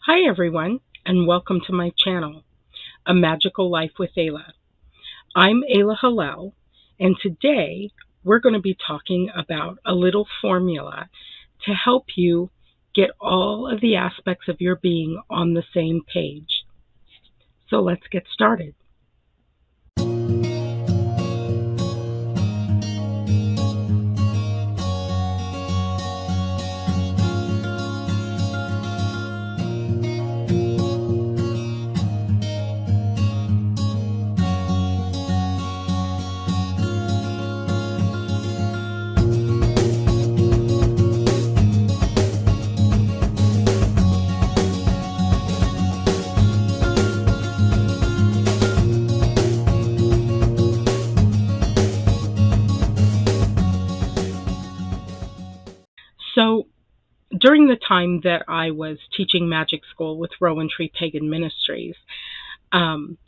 Hi everyone, and welcome to my channel, A Magical Life with Ayla. I'm Ayla Hallel, and today we're going to be talking about a little formula to help you get all of the aspects of your being on the same page. So let's get started. So during the time that I was teaching magic school with Rowan Tree Pagan Ministries, um,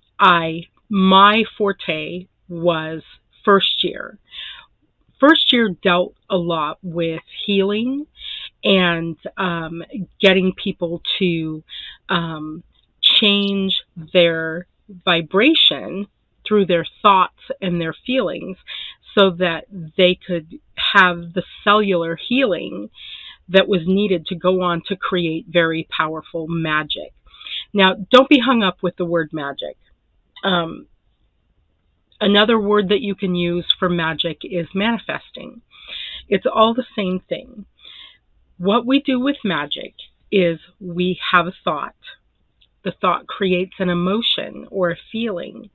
my forte was first year. First year dealt a lot with healing and getting people to um, change their vibration through their thoughts and their feelings so that they could have the cellular healing that was needed to go on to create very powerful magic. Now, don't be hung up with the word magic. Um, Another word that you can use for magic is manifesting. It's all the same thing. What we do with magic is we have a thought. The thought creates an emotion or a feeling,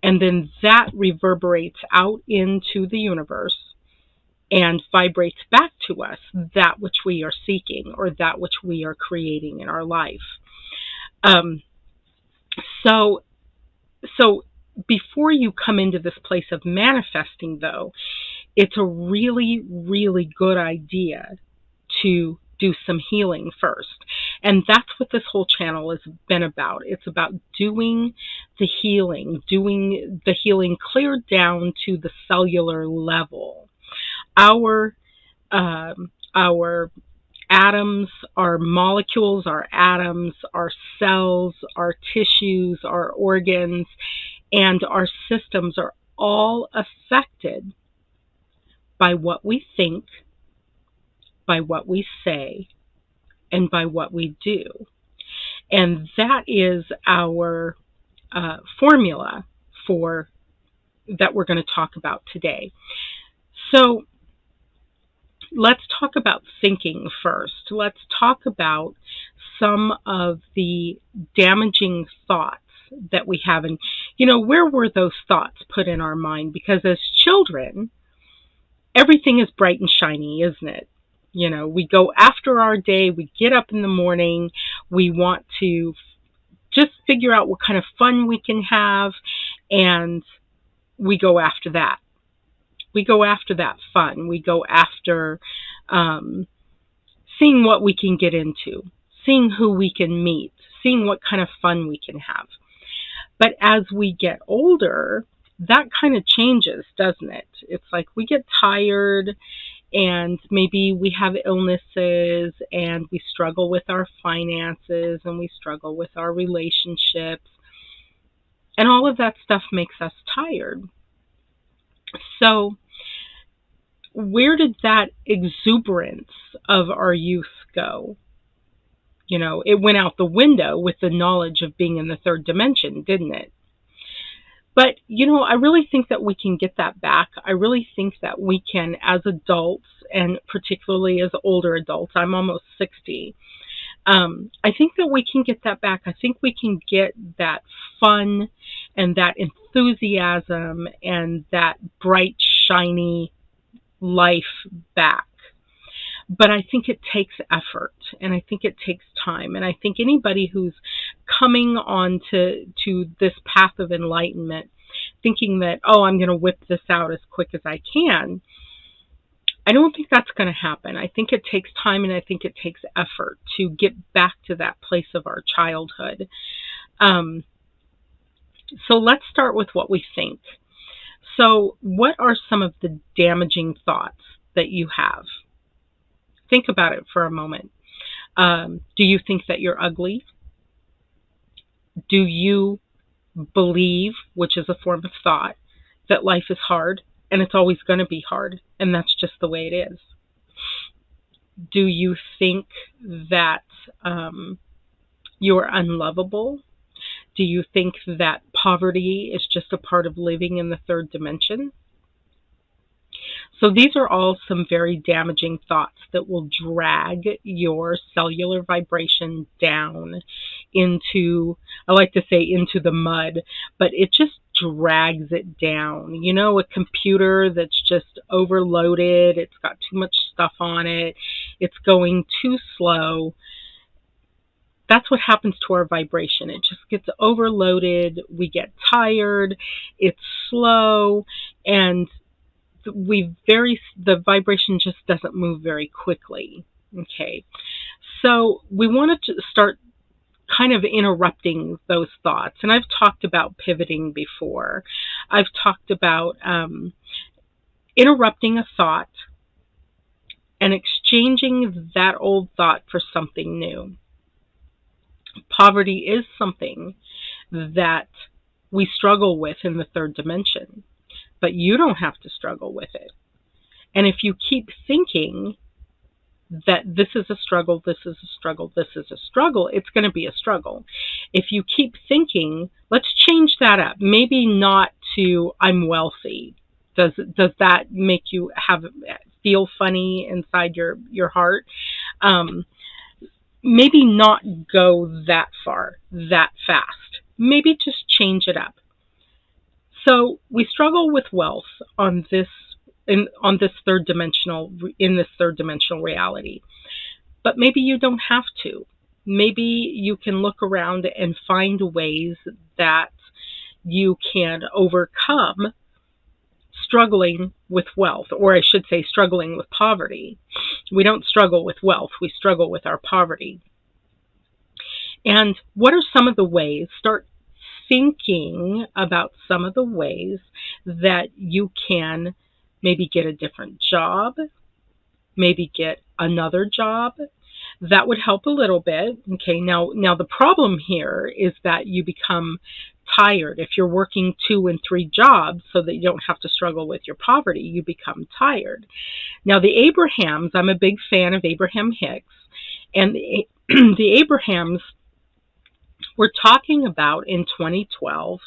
and then that reverberates out into the universe and vibrates back to us that which we are seeking or that which we are creating in our life. Um, so, so before you come into this place of manifesting, though, it's a really, really good idea to do some healing first. And that's what this whole channel has been about. It's about doing the healing clear down to the cellular level. Our atoms, our molecules, our atoms, our cells, our tissues, our organs, and our systems are all affected by what we think, by what we say, and by what we do. And that is our formula for that we're going to talk about today. So let's talk about thinking first. Let's talk about some of the damaging thoughts that we have. And, where were those thoughts put in our mind? Because as children, everything is bright and shiny, isn't it? We go after our day, we get up in the morning, we want to just figure out what kind of fun we can have, and we go after that. We go after that fun. We go after seeing what we can get into, seeing who we can meet, seeing what kind of fun we can have. But as we get older, that kind of changes, doesn't it? It's like we get tired and maybe we have illnesses and we struggle with our finances and we struggle with our relationships. And all of that stuff makes us tired. So where did that exuberance of our youth go? It went out the window with the knowledge of being in the third dimension, didn't it? But, I really think that we can get that back. I really think that we can, as adults, and particularly as older adults, I'm almost 60, I think that we can get that back. I think we can get that fun and that enthusiasm and that bright, shiny life back. But I think it takes effort, and I think it takes time. And I think anybody who's coming on to this path of enlightenment, thinking that, oh, I'm going to whip this out as quick as I can, I don't think that's going to happen. I think it takes time, and I think it takes effort to get back to that place of our childhood. So let's start with what we think. So what are some of the damaging thoughts that you have? Think about it for a moment. Do you think that you're ugly? Do you believe, which is a form of thought, that life is hard and it's always going to be hard and that's just the way it is? Do you think that you're unlovable? Do you think that poverty is just a part of living in the third dimension? So these are all some very damaging thoughts that will drag your cellular vibration down into, I like to say into the mud, but it just drags it down. You know, a computer that's just overloaded, it's got too much stuff on it, it's going too slow. That's what happens to our vibration. It just gets overloaded, we get tired, it's slow, and the vibration just doesn't move very quickly. Okay, so we want to start kind of interrupting those thoughts, and I've talked about pivoting before. I've talked about interrupting a thought and exchanging that old thought for something new. Poverty is something that we struggle with in the third dimension, but you don't have to struggle with it. And if you keep thinking that this is a struggle, this is a struggle, this is a struggle, it's going to be a struggle. If you keep thinking, let's change that up. Maybe not to I'm wealthy. Does that make you feel funny inside your heart? Maybe not go that far, that fast. Maybe just change it up. So we struggle with wealth in this third dimensional reality. But maybe you don't have to. Maybe you can look around and find ways that you can overcome struggling with wealth, or I should say struggling with poverty. We don't struggle with wealth, we struggle with our poverty. And what are some of the ways? Start thinking about some of the ways that you can maybe get a different job, maybe get another job. That would help a little bit. Okay, now the problem here is that you become tired. If you're working 2 and 3 jobs so that you don't have to struggle with your poverty, you become tired. Now the Abrahams, I'm a big fan of Abraham Hicks, and the Abrahams were talking about in 2012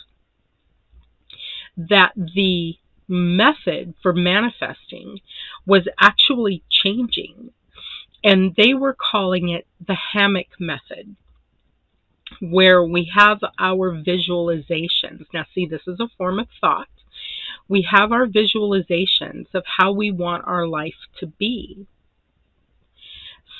that the method for manifesting was actually changing, and they were calling it the hammock method, where we have our visualizations. Now see, this is a form of thought. We have our visualizations of how we want our life to be.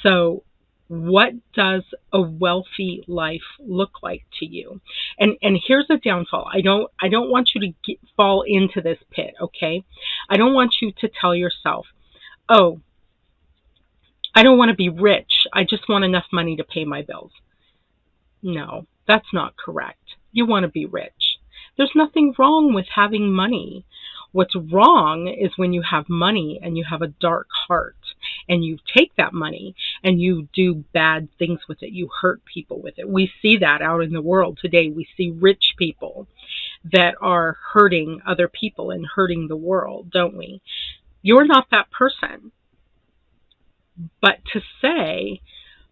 So what does a wealthy life look like to you? And here's a downfall. I don't want you to fall into this pit, okay? I don't want you to tell yourself, oh, I don't want to be rich. I just want enough money to pay my bills. No, that's not correct. You want to be rich. There's nothing wrong with having money. What's wrong is when you have money and you have a dark heart and you take that money and you do bad things with it. You hurt people with it. We see that out in the world today. We see rich people that are hurting other people and hurting the world, don't we? You're not that person. But to say,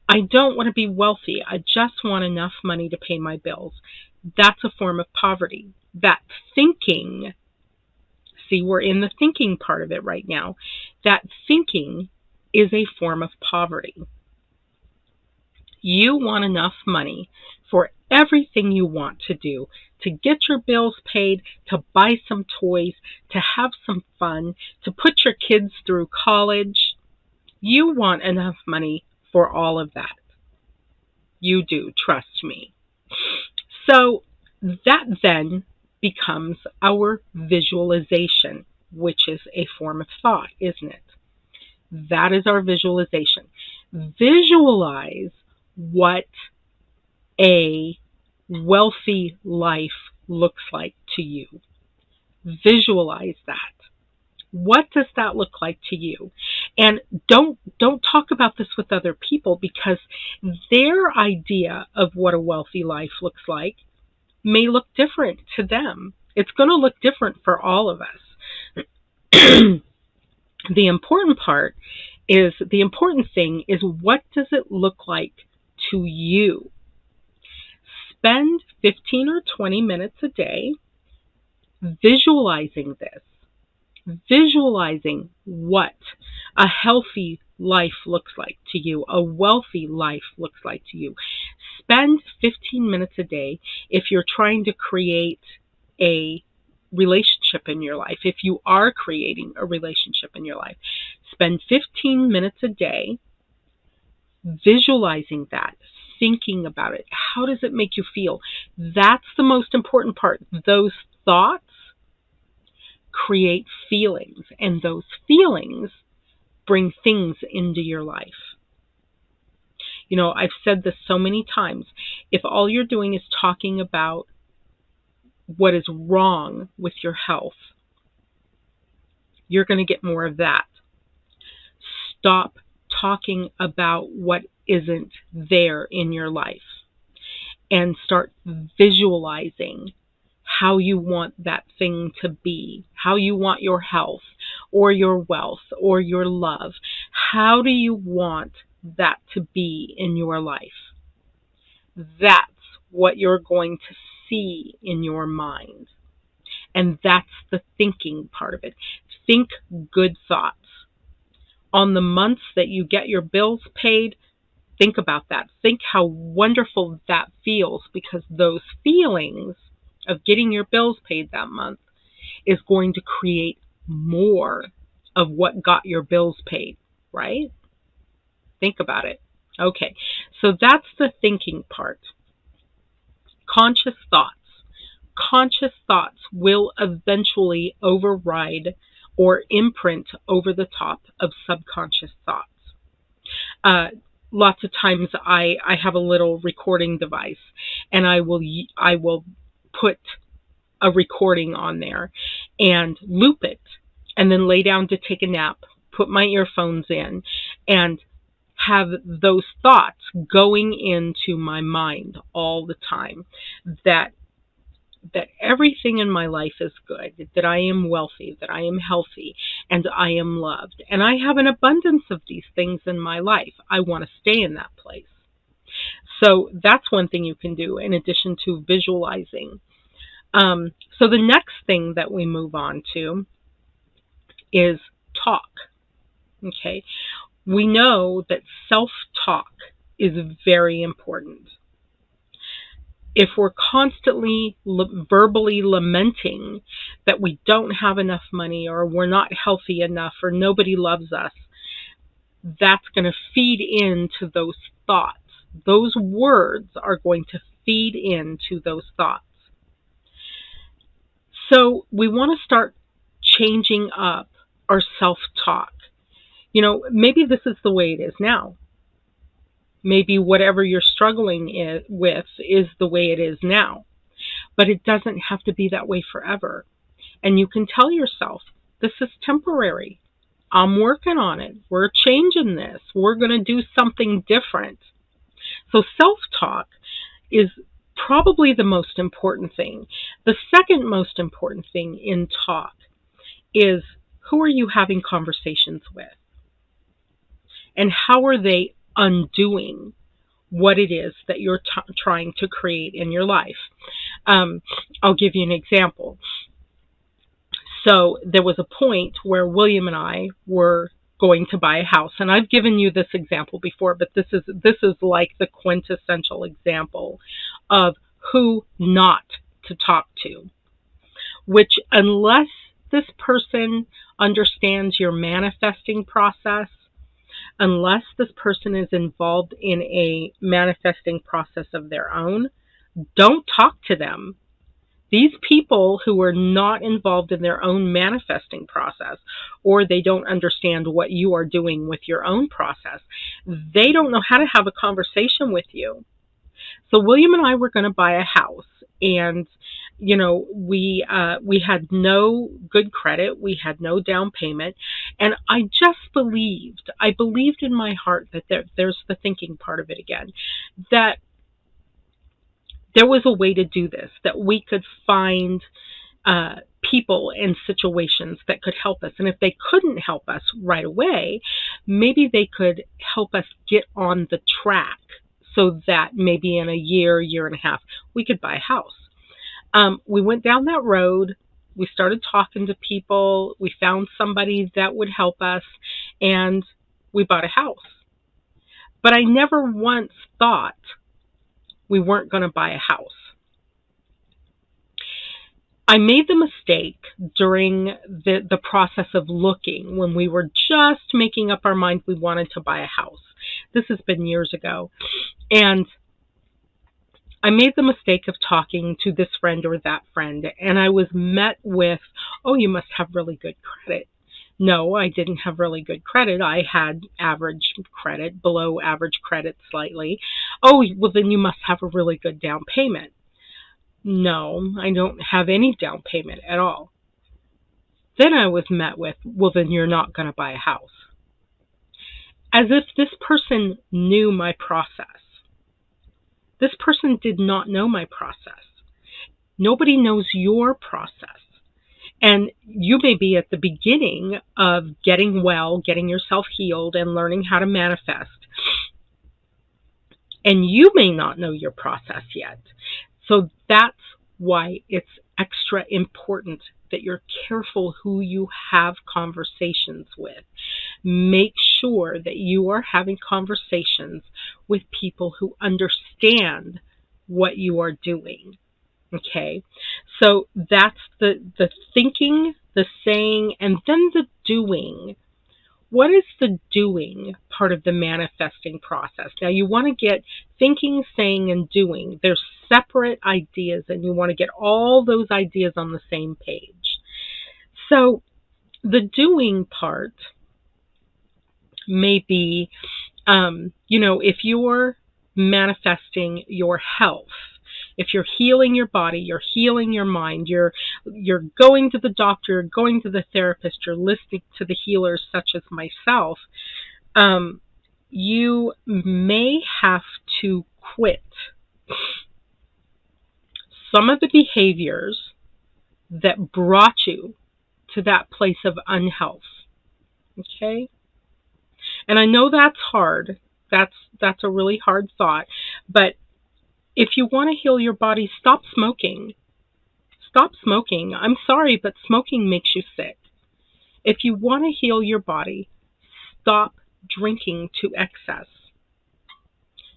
I don't want to be wealthy, I just want enough money to pay my bills, that's a form of poverty. That thinking, see, we're in the thinking part of it right now. That thinking is a form of poverty. You want enough money for everything you want to do, to get your bills paid, to buy some toys, to have some fun, to put your kids through college. You want enough money for all of that. You do, trust me. So that then becomes our visualization, which is a form of thought, isn't it? That is our visualization. Visualize what a wealthy life looks like to you. Visualize that. What does that look like to you? And don't talk about this with other people, because their idea of what a wealthy life looks like may look different to them. It's going to look different for all of us. The important thing is, what does it look like to you? Spend 15 or 20 minutes a day visualizing this. Visualizing what a healthy life looks like to you, a wealthy life looks like to you. Spend 15 minutes a day if you're trying to create a relationship in your life. If you are creating a relationship in your life, spend 15 minutes a day visualizing that, thinking about it. How does it make you feel? That's the most important part. Those thoughts create feelings, and those feelings bring things into your life. You know, I've said this so many times. If all you're doing is talking about what is wrong with your health, you're going to get more of that. Stop talking about what isn't there in your life and start visualizing how you want that thing to be, how you want your health or your wealth or your love. How do you want that to be in your life? That's what you're going to see in your mind. And that's the thinking part of it. Think good thoughts. On the months that you get your bills paid, think about that. Think how wonderful that feels, because those feelings of getting your bills paid that month is going to create more of what got your bills paid, right? Think about it. Okay, so that's the thinking part. Conscious thoughts. Conscious thoughts will eventually override or imprint over the top of subconscious thoughts. Lots of times I have a little recording device, and I will put a recording on there and loop it, and then lay down to take a nap, put my earphones in, and have those thoughts going into my mind all the time, that everything in my life is good, that I am wealthy, that I am healthy, and I am loved. And I have an abundance of these things in my life. I want to stay in that place. So that's one thing you can do in addition to visualizing. So the next thing that we move on to is talk. Okay. We know that self-talk is very important. If we're constantly verbally lamenting that we don't have enough money, or we're not healthy enough, or nobody loves us, that's going to feed into those thoughts. Those words are going to feed into those thoughts. So we want to start changing up our self-talk. You know, maybe this is the way it is now. Maybe whatever you're struggling with is the way it is now. But it doesn't have to be that way forever. And you can tell yourself, this is temporary. I'm working on it. We're changing this. We're going to do something different. So self-talk is probably the most important thing. The second most important thing in talk is, who are you having conversations with? And how are they undoing what it is that you're trying to create in your life? I'll give you an example. So there was a point where William and I were going to buy a house, and I've given you this example before, but this is like the quintessential example of who not to talk to. Which, unless this person understands your manifesting process, unless this person is involved in a manifesting process of their own, don't talk to them. These people who are not involved in their own manifesting process, or they don't understand what you are doing with your own process, they don't know how to have a conversation with you. So William and I were going to buy a house, and we had no good credit, we had no down payment, and I believed in my heart that there's the thinking part of it again, that there was a way to do this, that we could find people and situations that could help us. And if they couldn't help us right away, maybe they could help us get on the track so that maybe in a year and a half, we could buy a house. We went down that road. We started talking to people. We found somebody that would help us, and we bought a house. But I never once thought we weren't going to buy a house. I made the mistake during the process of looking, when we were just making up our mind we wanted to buy a house. This has been years ago. And I made the mistake of talking to this friend or that friend, and I was met with, oh, you must have really good credit. No, I didn't have really good credit. I had average credit, below average credit slightly. Oh, well, then you must have a really good down payment. No, I don't have any down payment at all. Then I was met with, well, then you're not going to buy a house. As if this person knew my process. This person did not know my process. Nobody knows your process. And you may be at the beginning of getting well, getting yourself healed, and learning how to manifest. And you may not know your process yet. So that's why it's extra important that you're careful who you have conversations with. Make sure that you are having conversations with people who understand what you are doing. Okay, so that's the thinking, the saying, and then the doing. What is the doing part of the manifesting process? Now, you want to get thinking, saying, and doing. They're separate ideas, and you want to get all those ideas on the same page. So the doing part may be, if you're manifesting your health, if you're healing your body, you're healing your mind, you're going to the doctor, you're going to the therapist, you're listening to the healers such as myself, you may have to quit some of the behaviors that brought you to that place of unhealth. Okay? And I know that's hard. That's a really hard thought. But if you want to heal your body, stop smoking. Stop smoking. I'm sorry, but smoking makes you sick. If you want to heal your body, stop drinking to excess.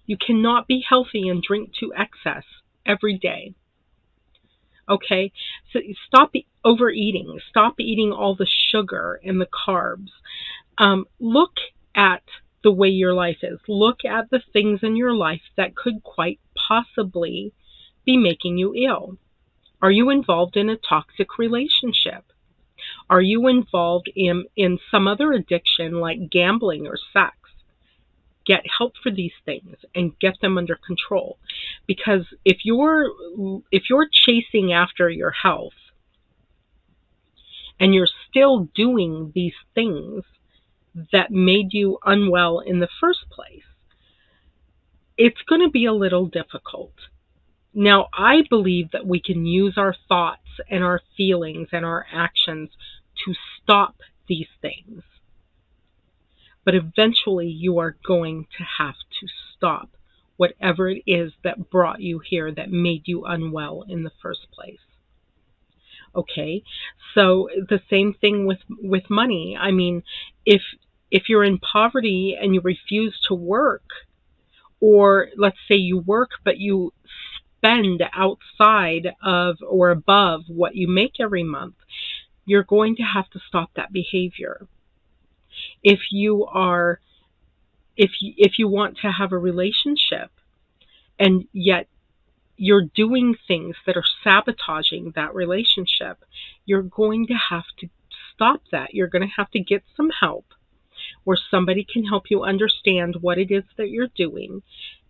You cannot be healthy and drink to excess every day. Okay? So stop overeating. Stop eating all the sugar and the carbs. Look at the way your life is. Look at the things in your life that could quite possibly be making you ill. Are you involved in a toxic relationship? Are you involved in some other addiction like gambling or sex? Get help for these things and get them under control. Because if you're chasing after your health and you're still doing these things that made you unwell in the first place, it's going to be a little difficult. Now, I believe that we can use our thoughts and our feelings and our actions to stop these things. But eventually you are going to have to stop whatever it is that brought you here, that made you unwell in the first place. Okay, so the same thing with money. I mean, if you're in poverty and you refuse to work, or let's say you work but you spend outside of or above what you make every month, you're going to have to stop that behavior. If you want to have a relationship and yet you're doing things that are sabotaging that relationship, you're going to have to stop that. You're going to have to get some help where somebody can help you understand what it is that you're doing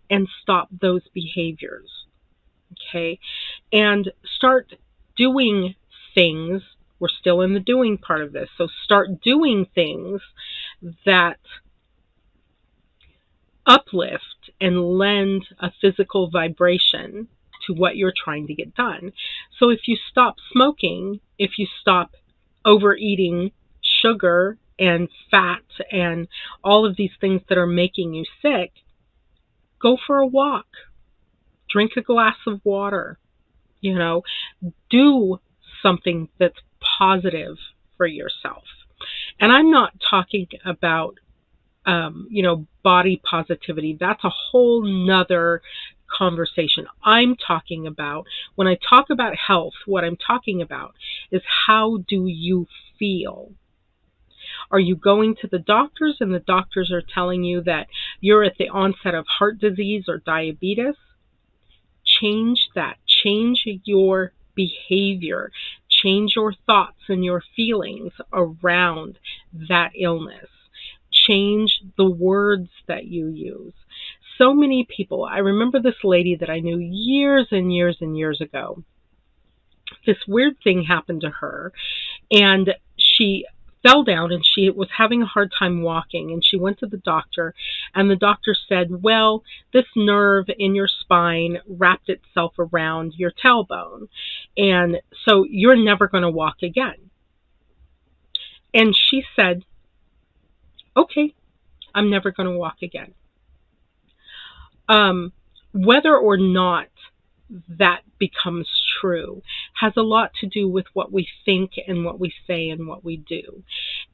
and stop those behaviors. Okay? And start doing things. We're still in the doing part of this. So start doing things that uplift and lend a physical vibration to what you're trying to get done. So if you stop smoking, if you stop overeating sugar and fat and all of these things that are making you sick, go for a walk, drink a glass of water, do something that's positive for yourself. And I'm not talking about body positivity. That's a whole nother conversation. I'm talking about, when I talk about health, what I'm talking about is, how do you feel? Are you going to the doctors and the doctors are telling you that you're at the onset of heart disease or diabetes? Change that. Change your behavior. Change your thoughts and your feelings around that illness. Change the words that you use. So many people, I remember this lady that I knew years and years and years ago. This weird thing happened to her, and she fell down and she was having a hard time walking, and she went to the doctor, and the doctor said, well, this nerve in your spine wrapped itself around your tailbone, and so you're never going to walk again. And she said, okay, I'm never going to walk again. Whether or not that becomes true has a lot to do with what we think and what we say and what we do.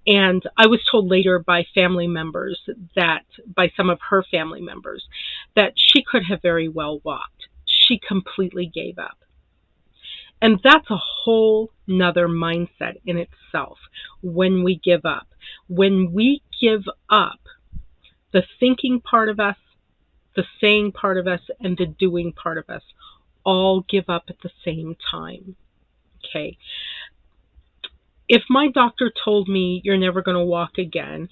And I was told later by family members, that by some of her family members, that she could have very well walked. She completely gave up. And that's a whole nother mindset in itself. When we give up, the thinking part of us, the saying part of us, and the doing part of us all give up at the same time. Okay. If my doctor told me you're never going to walk again,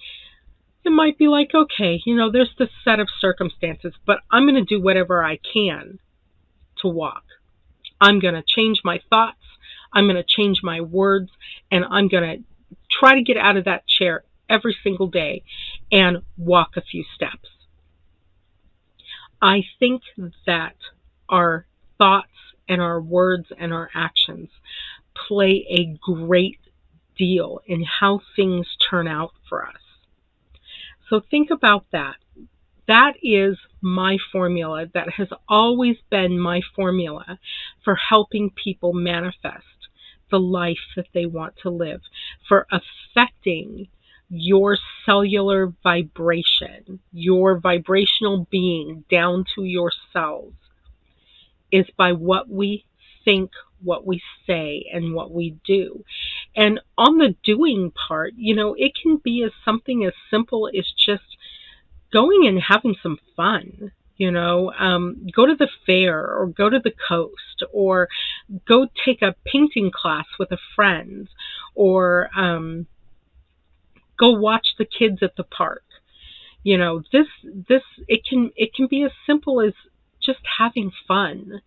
it might be like, okay, there's this set of circumstances, but I'm going to do whatever I can to walk. I'm going to change my thoughts. I'm going to change my words, and I'm going to try to get out of that chair every single day and walk a few steps. I think that our thoughts and our words and our actions play a great deal in how things turn out for us. So think about that. That is my formula. That has always been my formula for helping people manifest the life that they want to live, for affecting your cellular vibration, your vibrational being down to your cells, is by what we think, what we say, and what we do. And on the doing part, it can be something as simple as just going and having some fun. Go to the fair, or go to the coast, or go take a painting class with a friend, or go watch the kids at the park. It can be as simple as just having fun,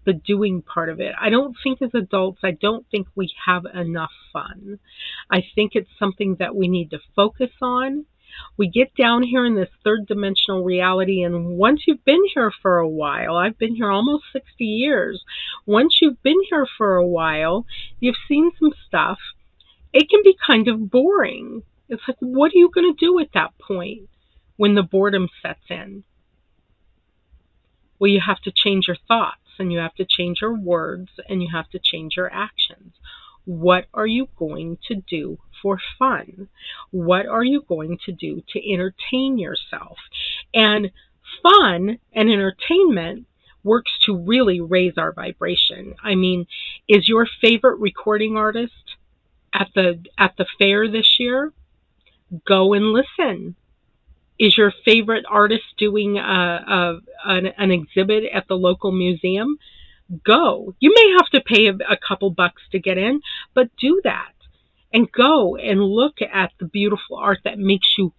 the doing part of it. I don't think as adults, we have enough fun. I think it's something that we need to focus on. We get down here in this third dimensional reality, and once you've been here for a while, I've been here almost 60 years. Once you've been here for a while, you've seen some stuff, it can be kind of boring. It's like, what are you going to do at that point when the boredom sets in? Well, you have to change your thoughts, and you have to change your words, and you have to change your actions. What are you going to do for fun? What are you going to do to entertain yourself? And fun and entertainment works to really raise our vibration. I mean, is your favorite recording artist at the fair this year? Go and listen. Is your favorite artist doing an exhibit at the local museum? Go. You may have to pay a couple bucks to get in, but do that. And go and look at the beautiful art that makes you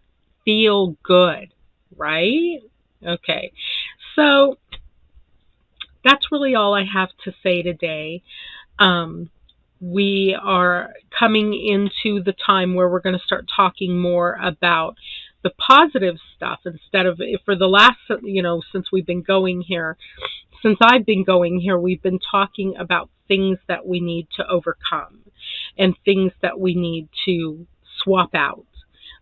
feel good, right? Okay. So that's really all I have to say today. Um, we are coming into the time where we're going to start talking more about the positive stuff instead of, for the last, since we've been going here, since I've been going here, we've been talking about things that we need to overcome and things that we need to swap out.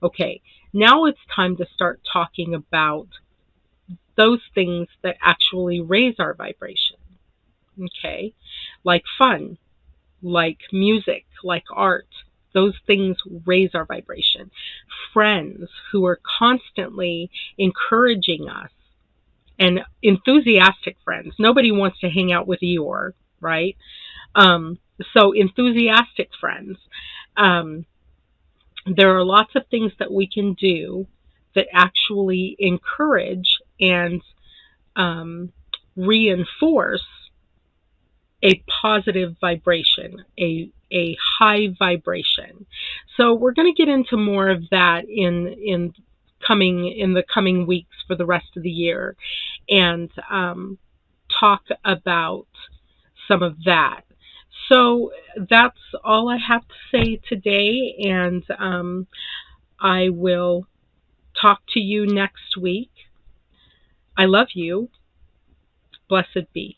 Okay, now it's time to start talking about those things that actually raise our vibration. Okay, like fun, like music, like art. Those things raise our vibration. Friends who are constantly encouraging us, and enthusiastic friends. Nobody wants to hang out with Eeyore, right? Um, so enthusiastic friends. Um, there are lots of things that we can do that actually encourage and um, reinforce a positive vibration, a high vibration. So we're going to get into more of that in the coming weeks for the rest of the year, and talk about some of that. So that's all I have to say today, and I will talk to you next week. I love you. Blessed be.